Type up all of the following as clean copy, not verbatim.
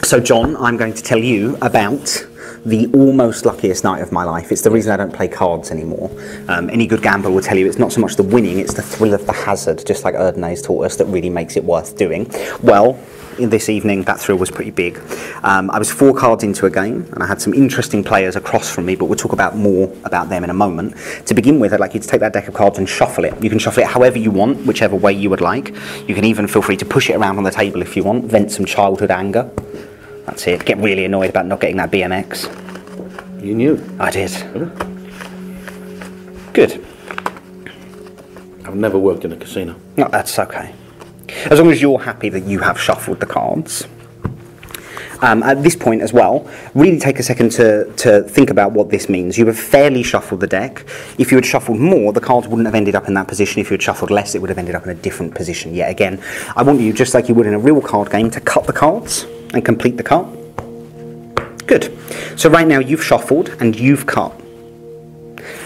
So John, I'm going to tell you about the almost luckiest night of my life. It's the reason I don't play cards anymore. Any good gambler will tell you it's not so much the winning, it's the thrill of the hazard, just like Erdnay's taught us, that really makes it worth doing. Well, in this evening, that thrill was pretty big. I was 4 cards into a game, and I had some interesting players across from me, but we'll talk about more about them in a moment. To begin with, I'd like you to take that deck of cards and shuffle it. You can shuffle it however you want, whichever way you would like. You can even feel free to push it around on the table if you want, vent some childhood anger. That's it. Get really annoyed about not getting that BMX. You knew? I did. Really? Good. I've never worked in a casino. No, that's okay. As long as you're happy that you have shuffled the cards. At this point as well, really take a second to think about what this means. You have fairly shuffled the deck. If you had shuffled more, the cards wouldn't have ended up in that position. If you had shuffled less, it would have ended up in a different position yet again. I want you, just like you would in a real card game, to cut the cards and complete the cut. Good. So right now you've shuffled and you've cut.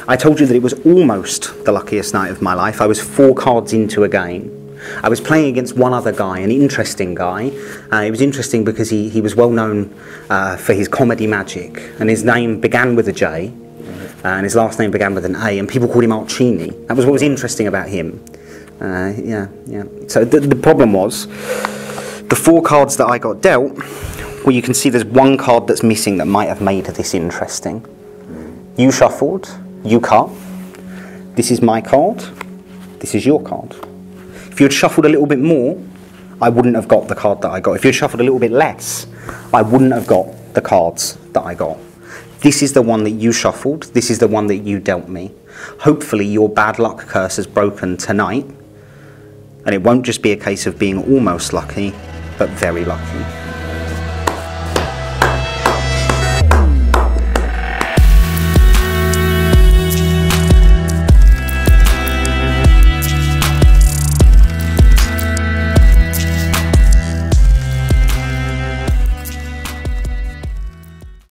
I told you that it was almost the luckiest night of my life. I was 4 cards into a game. I was playing against one other guy, an interesting guy. It was interesting because he was well known for his comedy magic, and his name began with a J, and his last name began with an A, and people called him Archini. That was what was interesting about him. Yeah. So the problem was, the 4 cards that I got dealt, well, you can see there's one card that's missing that might have made this interesting. You shuffled, you cut. This is my card, this is your card. If you had shuffled a little bit more, I wouldn't have got the card that I got. If you had shuffled a little bit less, I wouldn't have got the cards that I got. This is the one that you shuffled, this is the one that you dealt me. Hopefully your bad luck curse has broken tonight, and it won't just be a case of being almost lucky, but very lucky.